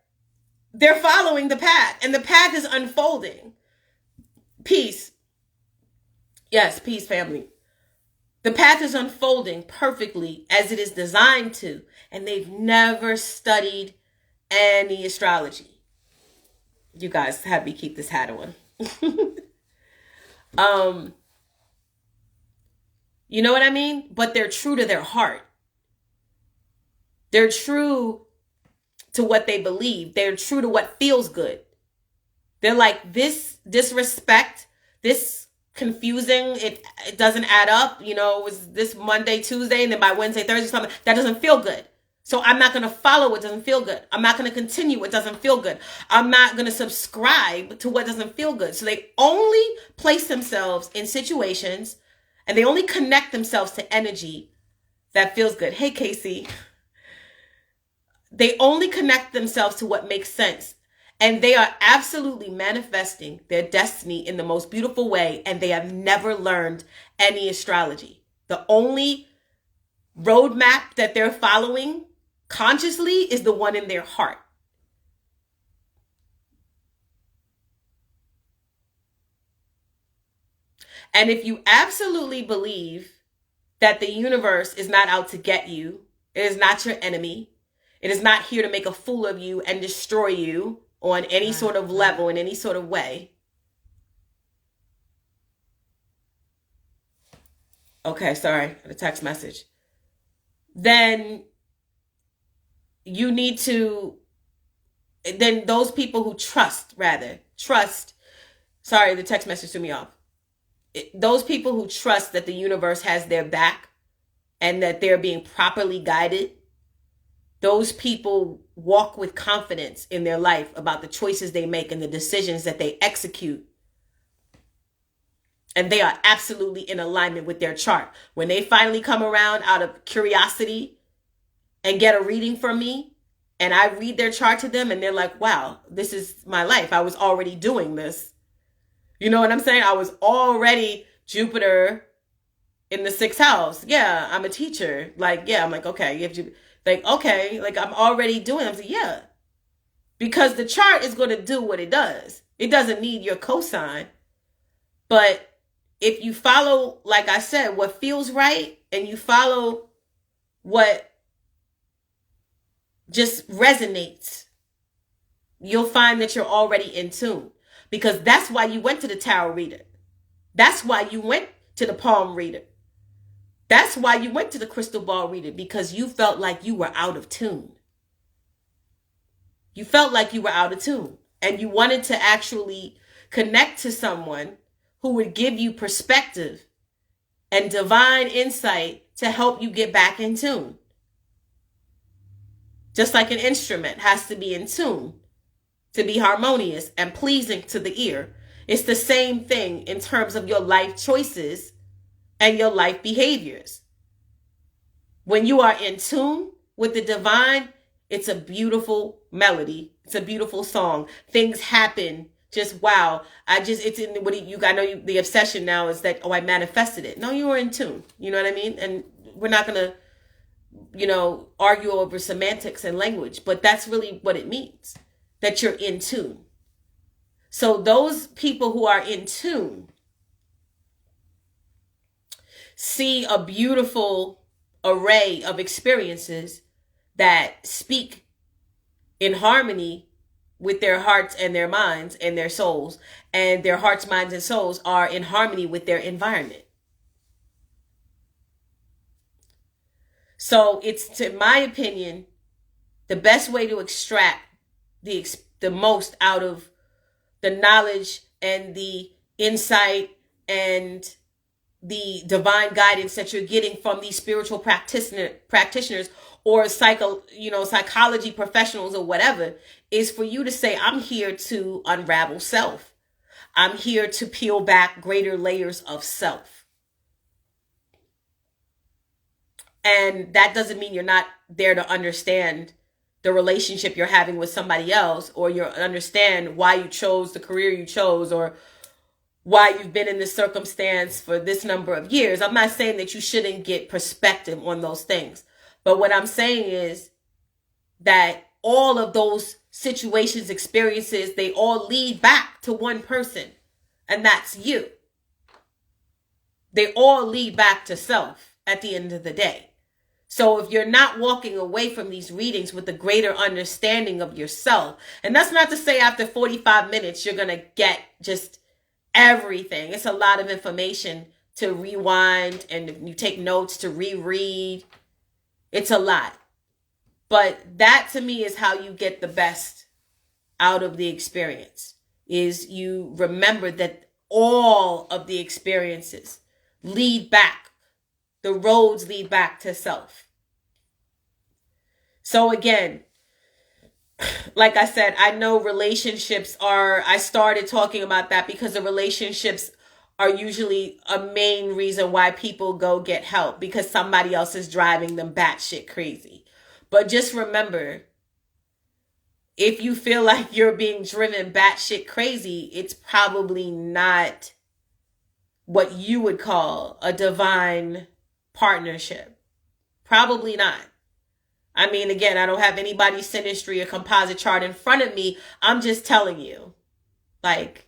they're following the path, and the path is unfolding. Peace. Yes, peace, family. The path is unfolding perfectly as it is designed to, and they've never studied any astrology. You guys had me keep this hat on. You know what I mean? But they're true to their heart. They're true to what they believe. They're true to what feels good. They're like, this disrespect, this confusing, it doesn't add up. You know, it was this Monday, Tuesday, and then by Wednesday, Thursday, something that doesn't feel good. So I'm not going to follow what doesn't feel good. I'm not going to continue what doesn't feel good. I'm not going to subscribe to what doesn't feel good. So they only place themselves in situations, and they only connect themselves to energy that feels good. Hey, Casey. They only connect themselves to what makes sense. And they are absolutely manifesting their destiny in the most beautiful way. And they have never learned any astrology. The only roadmap that they're following consciously is the one in their heart. And if you absolutely believe that the universe is not out to get you, it is not your enemy, it is not here to make a fool of you and destroy you on any sort of level, in any sort of way. Okay, sorry, a text message. Then you need to, then those people who trust Sorry, the text message threw me off. Those people who trust that the universe has their back and that they're being properly guided, those people walk with confidence in their life about the choices they make and the decisions that they execute. And they are absolutely in alignment with their chart. When they finally come around out of curiosity and get a reading from me, and I read their chart to them, and they're like, wow, this is my life. I was already doing this. You know what I'm saying? I was already Jupiter in the 6th house. Yeah, I'm a teacher. Like, yeah, I'm like, okay. You have to, like, okay, like I'm already doing it. I'm like, yeah. Because the chart is going to do what it does. It doesn't need your cosign. But if you follow, like I said, what feels right, and you follow what just resonates, you'll find that you're already in tune. Because that's why you went to the tarot reader. That's why you went to the palm reader. That's why you went to the crystal ball reader, because you felt like you were out of tune. You felt like you were out of tune, and you wanted to actually connect to someone who would give you perspective and divine insight to help you get back in tune. Just like an instrument has to be in tune to be harmonious and pleasing to the ear. It's the same thing in terms of your life choices and your life behaviors. When you are in tune with the divine, it's a beautiful melody. It's a beautiful song. Things happen. Just wow. It's in what you I know the obsession now is that, oh, I manifested it. No, you were in tune. You know what I mean? And we're not going to, argue over semantics and language, but that's really what it means, that you're in tune. So those people who are in tune see a beautiful array of experiences that speak in harmony with their hearts and their minds and their souls, and their hearts, minds, and souls are in harmony with their environment. So it's, to my opinion, the best way to extract the most out of the knowledge and the insight and the divine guidance that you're getting from these spiritual practitioners or psychology professionals or whatever, is for you to say, I'm here to unravel self. I'm here to peel back greater layers of self. And that doesn't mean you're not there to understand the relationship you're having with somebody else, or you understand why you chose the career you chose, or why you've been in this circumstance for this number of years. I'm not saying that you shouldn't get perspective on those things. But what I'm saying is that all of those situations, experiences, they all lead back to one person, and that's you. They all lead back to self at the end of the day. So if you're not walking away from these readings with a greater understanding of yourself, and that's not to say after 45 minutes you're going to get just everything. It's a lot of information to rewind, and if you take notes, to reread. It's a lot. But that to me is how you get the best out of the experience, is you remember that all of the experiences lead back. The roads lead back to self. So again, like I said, I know relationships I started talking about that because the relationships are usually a main reason why people go get help, because somebody else is driving them batshit crazy. But just remember, if you feel like you're being driven batshit crazy, it's probably not what you would call a divine partnership. Probably not. I mean, again, I don't have anybody's synastry or composite chart in front of me. I'm just telling you, like,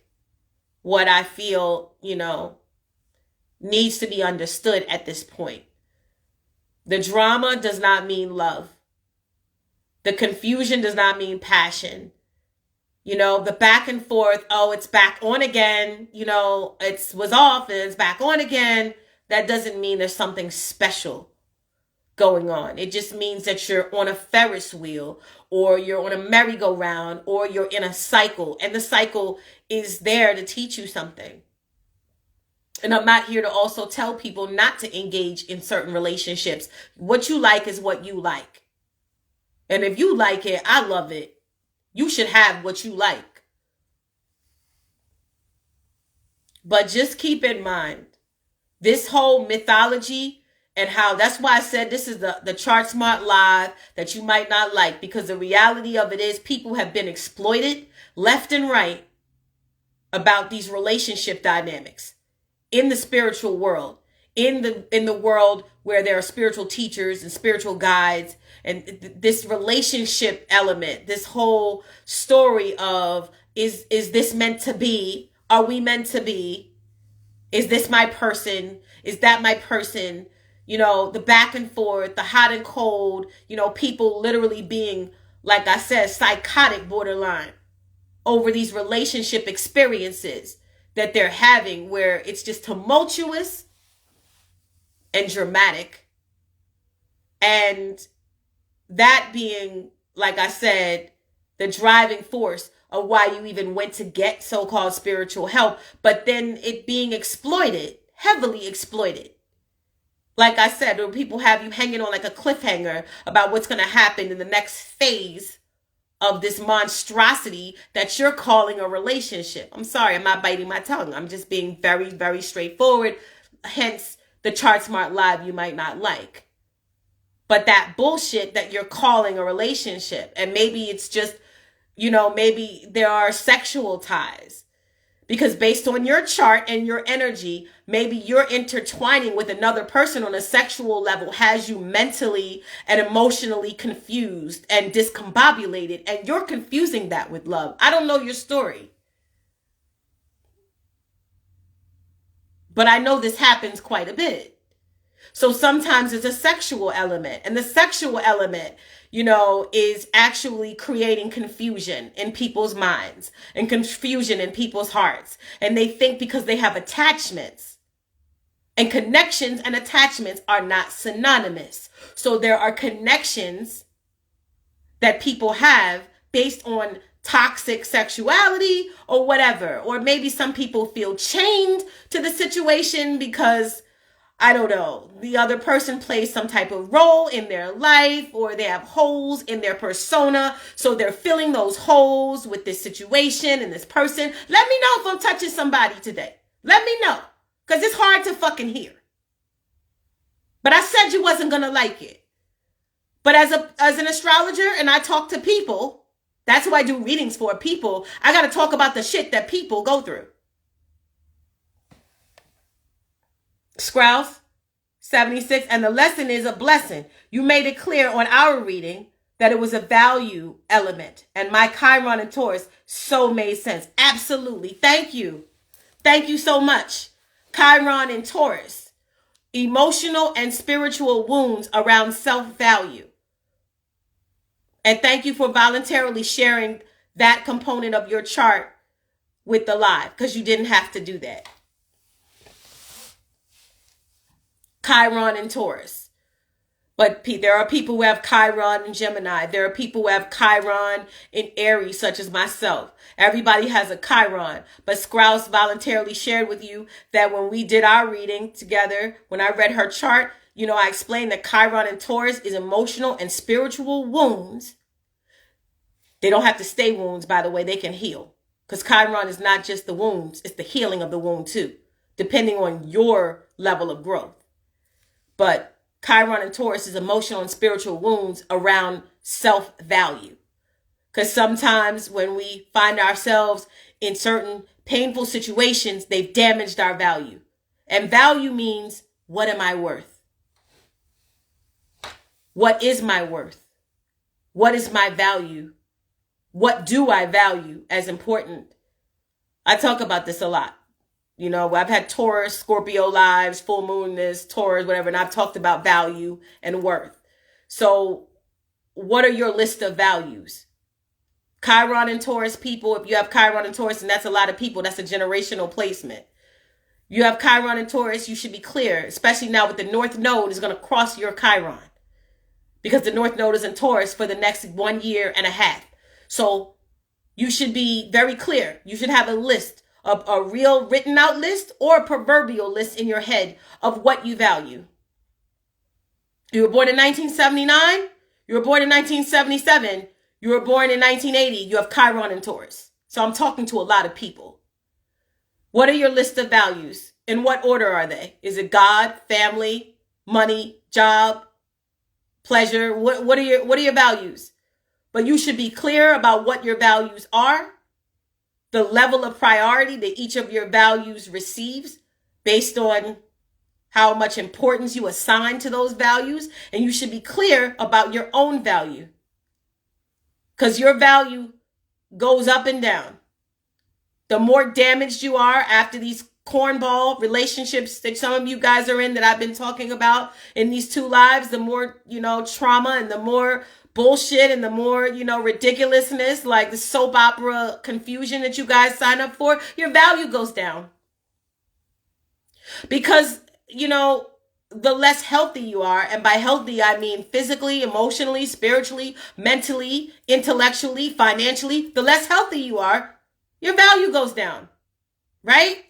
what I feel, needs to be understood at this point. The drama does not mean love. The confusion does not mean passion. The back and forth, oh, it's back on again, it was off and it's back on again. That doesn't mean there's something special going on. It just means that you're on a Ferris wheel, or you're on a merry-go-round, or you're in a cycle, and the cycle is there to teach you something. And I'm not here to also tell people not to engage in certain relationships. What you like is what you like. And if you like it, I love it. You should have what you like. But just keep in mind, this whole mythology and how, that's why I said this is the CHARTSMART live that you might not like, because the reality of it is people have been exploited left and right about these relationship dynamics in the spiritual world, in the world where there are spiritual teachers and spiritual guides, and this relationship element, this whole story of, is this meant to be? Are we meant to be? Is this my person? Is that my person? You know, the back and forth, the hot and cold, you know, people literally being, like I said, psychotic borderline over these relationship experiences that they're having, where it's just tumultuous and dramatic. And that being, like I said, the driving force of why you even went to get so-called spiritual help, but then it being exploited, heavily exploited. Like I said, where people have you hanging on like a cliffhanger about what's going to happen in the next phase of this monstrosity that you're calling a relationship. I'm sorry, I'm not biting my tongue. I'm just being very, very straightforward. Hence, the CHARTSMART live you might not like. But that bullshit that you're calling a relationship, and maybe it's just, you know, maybe there are sexual ties. Because based on your chart and your energy, maybe you're intertwining with another person on a sexual level has you mentally and emotionally confused and discombobulated. And you're confusing that with love. I don't know your story, but I know this happens quite a bit. So sometimes it's a sexual element, and the sexual element, you know, is actually creating confusion in people's minds and confusion in people's hearts. And they think because they have attachments, and connections and attachments are not synonymous. So there are connections that people have based on toxic sexuality or whatever. Or maybe some people feel chained to the situation because, I don't know, the other person plays some type of role in their life, or they have holes in their persona. So they're filling those holes with this situation and this person. Let me know if I'm touching somebody today. Let me know. Because it's hard to fucking hear. But I said you wasn't going to like it. But as an astrologer, and I talk to people, that's who I do readings for, people. I got to talk about the shit that people go through. Scrouse 76, and the lesson is a blessing. You made it clear on our reading that it was a value element, and my Chiron and Taurus so made sense. Absolutely. Thank you. Thank you so much. Chiron and Taurus, emotional and spiritual wounds around self-value. And thank you for voluntarily sharing that component of your chart with the live, because you didn't have to do that. Chiron and Taurus. But there are people who have Chiron in Gemini. There are people who have Chiron in Aries, such as myself. Everybody has a Chiron. But Scrouse voluntarily shared with you that when we did our reading together, when I read her chart, you know, I explained that Chiron and Taurus is emotional and spiritual wounds. They don't have to stay wounds, by the way. They can heal. Because Chiron is not just the wounds. It's the healing of the wound, too, depending on your level of growth. But Chiron and Taurus is emotional and spiritual wounds around self-value. Because sometimes when we find ourselves in certain painful situations, they've damaged our value. And value means, what am I worth? What is my worth? What is my value? What do I value as important? I talk about this a lot. You know, I've had Taurus, Scorpio lives, full moon this, Taurus, whatever, and I've talked about value and worth. So what are your list of values? Chiron and Taurus people, if you have Chiron and Taurus, and that's a lot of people, that's a generational placement. You have Chiron and Taurus, you should be clear, especially now with the North Node is going to cross your Chiron. because the North Node is in Taurus for the next 1 year and a half. So you should be very clear. You should have a list, a real written out list or a proverbial list in your head of what you value. You were born in 1979. You were born in 1977. You were born in 1980. You have Chiron in Taurus. So I'm talking to a lot of people. What are your list of values? In what order are they? Is it God, family, money, job, pleasure? What are your values? But you should be clear about what your values are, the level of priority that each of your values receives based on how much importance you assign to those values. And you should be clear about your own value, because your value goes up and down. The more damaged you are after these cornball relationships that some of you guys are in that I've been talking about in these 2 lives, the more, trauma and the more bullshit and the more, ridiculousness, like the soap opera confusion that you guys sign up for, your value goes down. Because, the less healthy you are, and by healthy, I mean physically, emotionally, spiritually, mentally, intellectually, financially, the less healthy you are, your value goes down, right?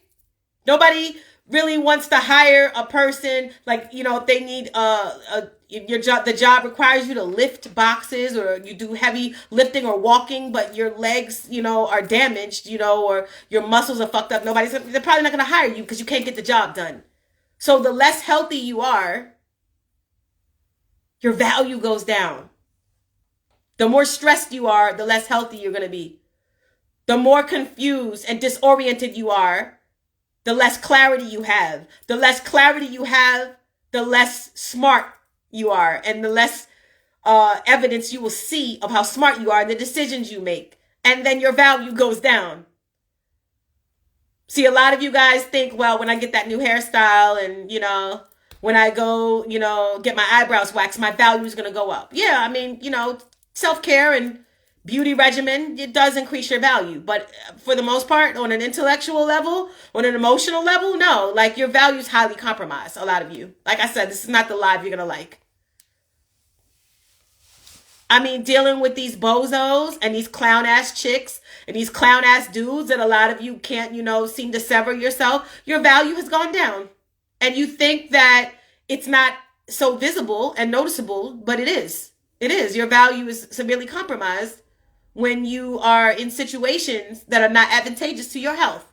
Nobody really wants to hire a person like, if they need the job requires you to lift boxes, or you do heavy lifting or walking, but your legs, are damaged, or your muscles are fucked up. They're probably not going to hire you because you can't get the job done. So the less healthy you are, your value goes down. The more stressed you are, the less healthy you're going to be. The more confused and disoriented you are, the less clarity you have. The less clarity you have, the less smart you are, and the less evidence you will see of how smart you are and the decisions you make. And then your value goes down. See, a lot of you guys think, well, when I get that new hairstyle and, when I go, get my eyebrows waxed, my value is going to go up. Yeah, I mean, self-care and beauty regimen, it does increase your value. But for the most part, on an intellectual level, on an emotional level, no. Like, your value is highly compromised, a lot of you. Like I said, this is not the live you're going to like. I mean, dealing with these bozos and these clown-ass chicks and these clown-ass dudes that a lot of you can't, seem to sever yourself, your value has gone down. And you think that it's not so visible and noticeable, but it is. It is. Your value is severely compromised when you are in situations that are not advantageous to your health,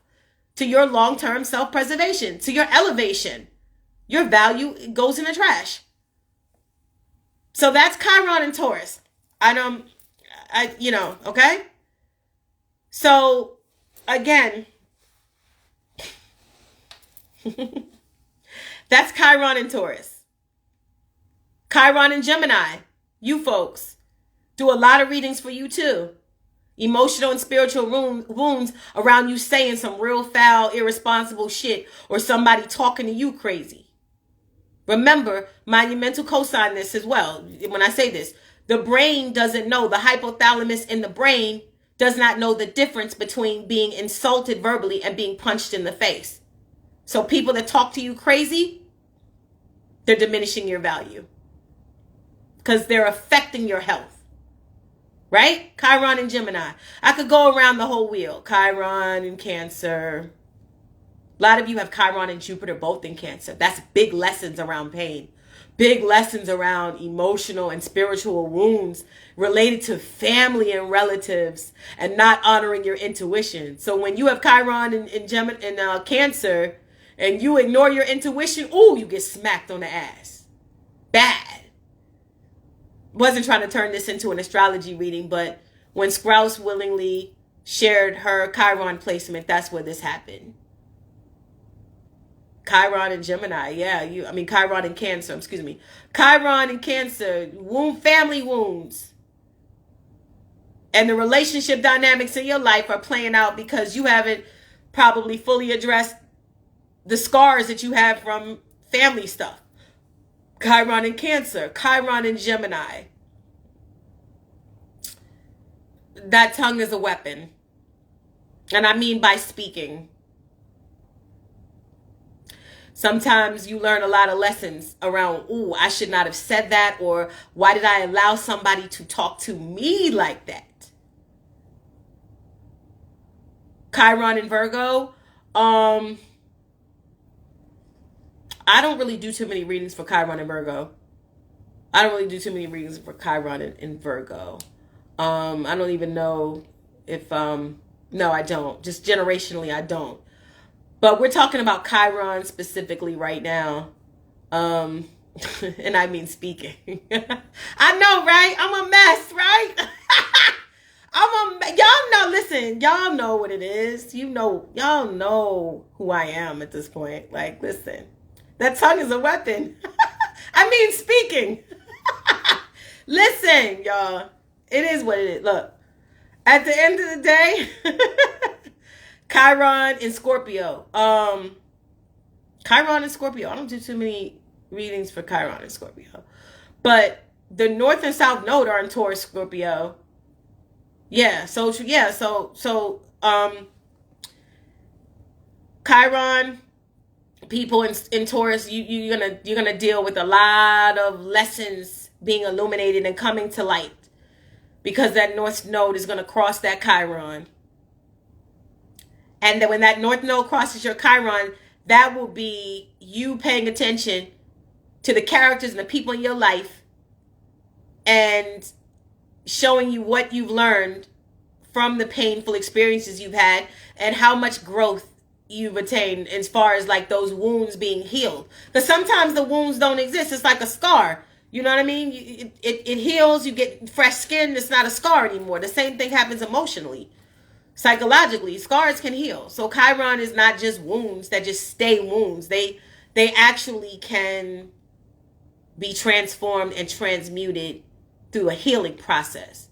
to your long-term self-preservation, to your elevation. Your value goes in the trash. So that's Chiron and Taurus. Okay? So, again, that's Chiron and Taurus. Chiron and Gemini, you folks, do a lot of readings for you too. Emotional and spiritual wounds around you saying some real foul, irresponsible shit, or somebody talking to you crazy. Remember, monumental cosign this as well. When I say this, the brain doesn't know, the hypothalamus in the brain does not know the difference between being insulted verbally and being punched in the face. So people that talk to you crazy, they're diminishing your value because they're affecting your health. Right? Chiron and Gemini. I could go around the whole wheel. Chiron and Cancer. A lot of you have Chiron and Jupiter both in Cancer. That's big lessons around pain. Big lessons around emotional and spiritual wounds related to family and relatives and not honoring your intuition. So when you have Chiron and Gemini and Cancer and you ignore your intuition, ooh, you get smacked on the ass. Bad. Wasn't trying to turn this into an astrology reading, but when Sprouse willingly shared her Chiron placement, that's where this happened. Chiron and Gemini, Chiron and Cancer, Chiron and Cancer, family wounds. And the relationship dynamics in your life are playing out because you haven't probably fully addressed the scars that you have from family stuff. Chiron and Cancer, Chiron and Gemini. That tongue is a weapon. And I mean by speaking. Sometimes you learn a lot of lessons around, ooh, I should not have said that, or why did I allow somebody to talk to me like that? Chiron and Virgo. I don't really do too many readings for Chiron and Virgo. I don't really do too many readings for Chiron and Virgo. I don't even know if, no, I don't. Just generationally, I don't. But we're talking about Chiron specifically right now. And I mean speaking. I know, right? I'm a mess, right? Y'all know, listen, y'all know what it is. Y'all know who I am at this point. Like, listen, that tongue is a weapon. I mean speaking. Listen, y'all, it is what it is. Look, at the end of the day, Chiron and Scorpio. Chiron and Scorpio. I don't do too many readings for Chiron and Scorpio. But the North and South Node are in Taurus, Scorpio. Yeah, so Chiron people in Taurus, you're gonna deal with a lot of lessons being illuminated and coming to light, because that North Node is gonna cross that Chiron. And then when that North Node crosses your Chiron, that will be you paying attention to the characters and the people in your life and showing you what you've learned from the painful experiences you've had and how much growth you've attained as far as like those wounds being healed. Because sometimes the wounds don't exist. It's like a scar. You know what I mean? It heals. You get fresh skin. It's not a scar anymore. The same thing happens emotionally. Psychologically, scars can heal. So Chiron is not just wounds that just stay wounds. They actually can be transformed and transmuted through a healing process.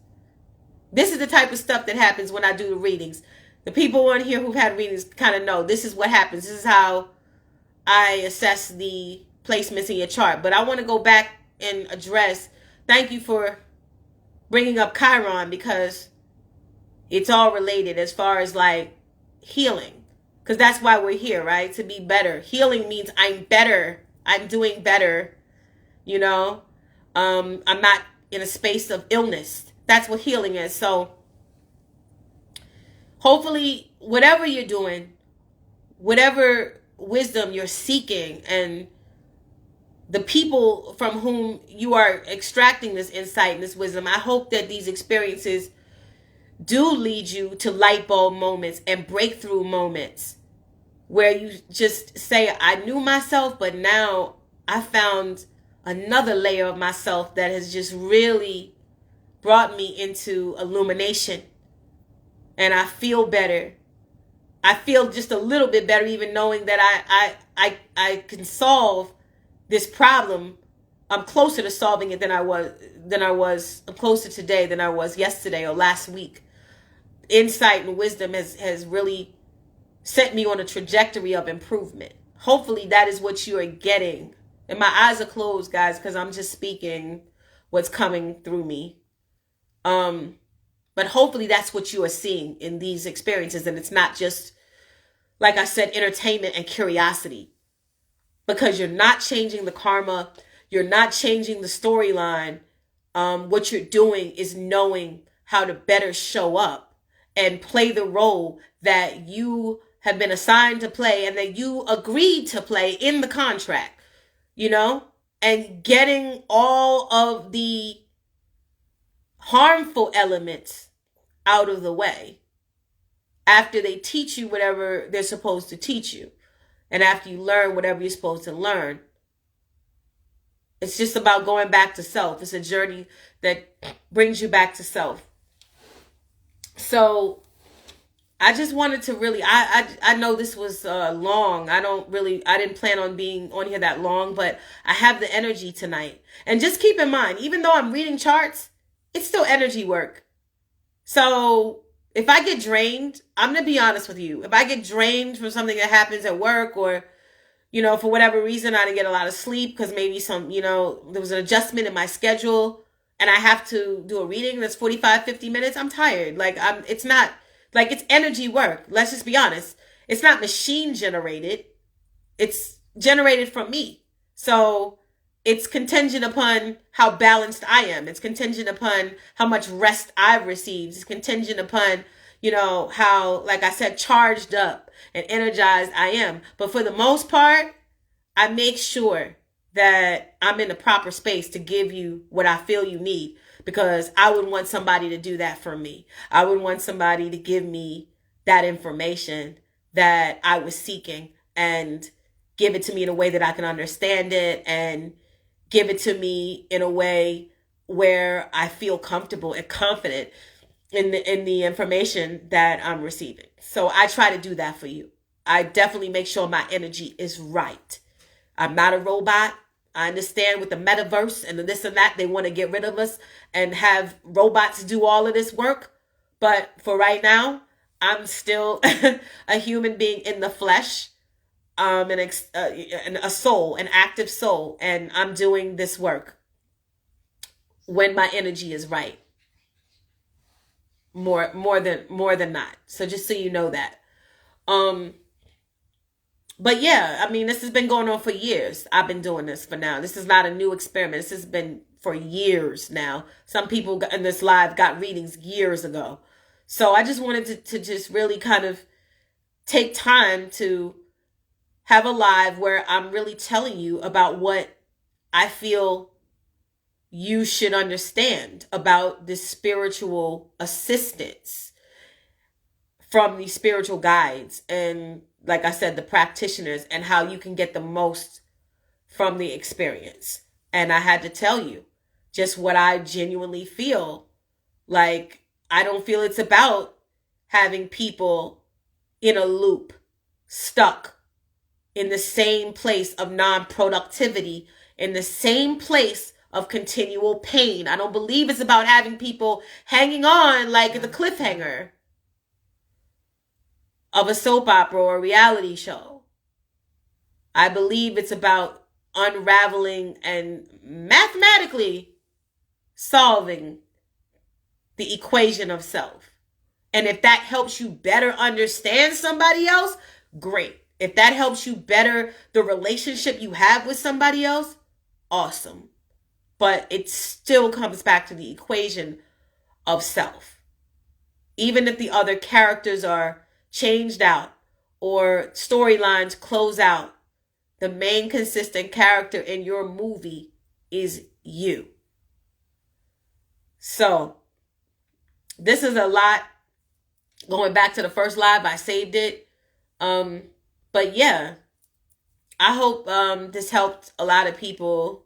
This is the type of stuff that happens when I do the readings. The people on here who've had readings kind of know this is what happens. This is how I assess the placements in your chart. But I want to go back and address, thank you for bringing up Chiron, because it's all related as far as like healing. Because that's why we're here, right? To be better. Healing means I'm better. I'm doing better. You know, I'm not in a space of illness. That's what healing is. So hopefully whatever you're doing, whatever wisdom you're seeking, and the people from whom you are extracting this insight and this wisdom, I hope that these experiences do lead you to light bulb moments and breakthrough moments where you just say, I knew myself, but now I found another layer of myself that has just really brought me into illumination. And I feel better. I feel just a little bit better, even knowing that I can solve this problem. I'm closer to solving it than I was. I'm closer today than I was yesterday or last week. Insight and wisdom has really set me on a trajectory of improvement. Hopefully that is what you are getting. And my eyes are closed, guys, because I'm just speaking what's coming through me. But hopefully that's what you are seeing in these experiences. And it's not just, like I said, entertainment and curiosity. Because you're not changing the karma. You're not changing the storyline. What you're doing is knowing how to better show up and play the role that you have been assigned to play and that you agreed to play in the contract, you know, and getting all of the harmful elements out of the way after they teach you whatever they're supposed to teach you and after you learn whatever you're supposed to learn. It's just about going back to self. It's a journey that brings you back to self. So I just wanted to really, I know this was long. I didn't plan on being on here that long, but I have the energy tonight. And just keep in mind, even though I'm reading charts, it's still energy work. So if I get drained, I'm going to be honest with you. If I get drained from something that happens at work, or, you know, for whatever reason, I didn't get a lot of sleep because maybe there was an adjustment in my schedule and I have to do a reading that's 45, 50 minutes, I'm tired. It's not, like, it's energy work. Let's just be honest. It's not machine generated. It's generated from me. So it's contingent upon how balanced I am. It's contingent upon how much rest I've received. It's contingent upon, how, like I said, charged up and energized I am. But for the most part, I make sure that I'm in the proper space to give you what I feel you need, because I would want somebody to do that for me. I would want somebody to give me that information that I was seeking and give it to me in a way that I can understand it, and give it to me in a way where I feel comfortable and confident in the information that I'm receiving. So I try to do that for you. I definitely make sure my energy is right. I'm not a robot. I understand with the metaverse and this and that, they want to get rid of us and have robots do all of this work. But for right now, I'm still a human being in the flesh, and a soul, an active soul, and I'm doing this work when my energy is right. More than not. So just so you know that. But yeah, I mean, this has been going on for years. I've been doing this for now. This is not a new experiment. This has been for years now. Some people in this live got readings years ago. So I just wanted to just really kind of take time to have a live where I'm really telling you about what I feel you should understand about this spiritual assistance from these spiritual guides, and like I said, the practitioners, and how you can get the most from the experience. And I had to tell you just what I genuinely feel. Like, I don't feel it's about having people in a loop, stuck in the same place of non-productivity, in the same place of continual pain. I don't believe it's about having people hanging on like the cliffhanger of a soap opera or a reality show. I believe it's about unraveling and mathematically solving the equation of self. And if that helps you better understand somebody else, great. If that helps you better the relationship you have with somebody else, awesome. But it still comes back to the equation of self. Even if the other characters are changed out or storylines close out, the main consistent character in your movie is you. So this is a lot. Going back to the first live, I saved it. But yeah, I hope this helped a lot of people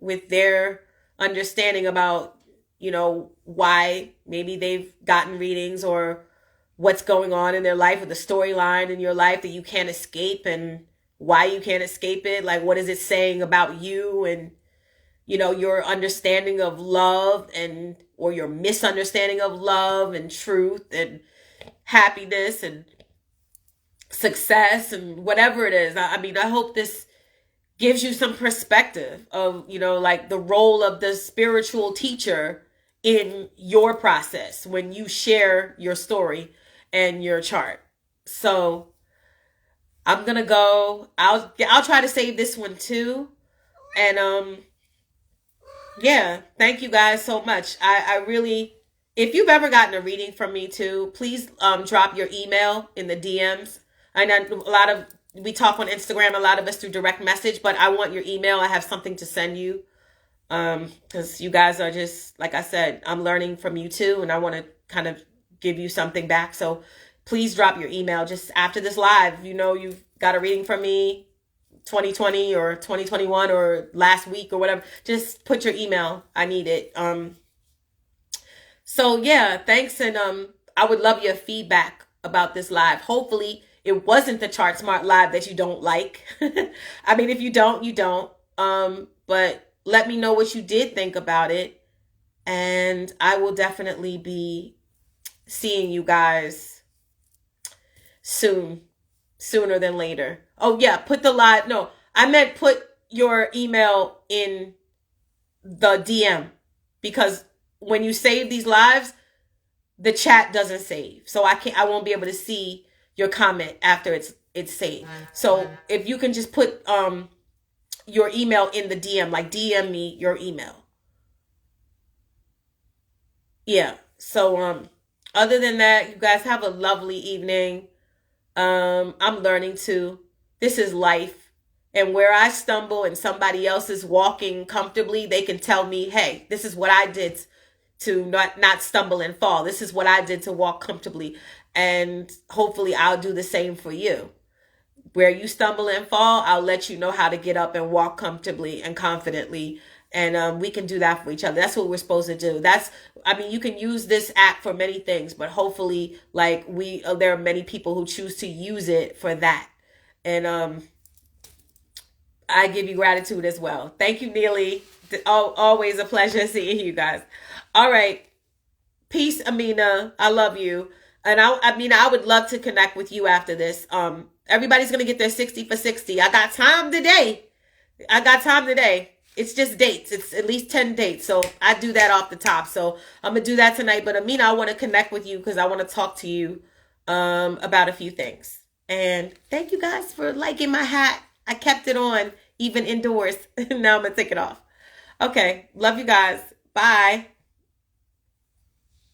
with their understanding about, why maybe they've gotten readings, or what's going on in their life, or the storyline in your life that you can't escape, and why you can't escape it. Like, what is it saying about you, and, your understanding of love, and, or your misunderstanding of love and truth and happiness and success and whatever it is. I mean, I hope this gives you some perspective of, like the role of the spiritual teacher in your process when you share your story and your chart. So I'm going to go. I'll try to save this one too. And yeah, thank you guys so much. I really, if you've ever gotten a reading from me too, please drop your email in the DMs. I know we talk on Instagram, a lot of us through direct message, but I want your email. I have something to send you. Because you guys are just, like I said, I'm learning from you too, and I want to kind of give you something back. So please drop your email just after this live. You've got a reading from me 2020 or 2021 or last week or whatever. Just put your email. I need it. So yeah, thanks. And I would love your feedback about this live. Hopefully it wasn't the CHARTSMART live that you don't like. I mean, if you don't, you don't. But let me know what you did think about it. And I will definitely be seeing you guys soon, sooner than later. Oh yeah, put the live. No, I meant put your email in the DM, because when you save these lives, the chat doesn't save. So I won't be able to see your comment after it's it's saved. So if you can just put your email in the DM, like DM me your email. Yeah. So other than that, you guys have a lovely evening. I'm learning to. This is life. And where I stumble and somebody else is walking comfortably, they can tell me, hey, this is what I did to not stumble and fall. This is what I did to walk comfortably. And hopefully I'll do the same for you. Where you stumble and fall, I'll let you know how to get up and walk comfortably and confidently. And we can do that for each other. That's what we're supposed to do. You can use this app for many things, but hopefully, like there are many people who choose to use it for that. And I give you gratitude as well. Thank you, Neely. Always a pleasure seeing you guys. All right. Peace, Amina. I love you. And I would love to connect with you after this. Everybody's going to get their 60 for 60. I got time today. It's just dates. It's at least 10 dates. So I do that off the top. So I'm going to do that tonight. But Amina, I want to connect with you because I want to talk to you about a few things. And thank you guys for liking my hat. I kept it on even indoors. Now I'm going to take it off. Okay. Love you guys. Bye.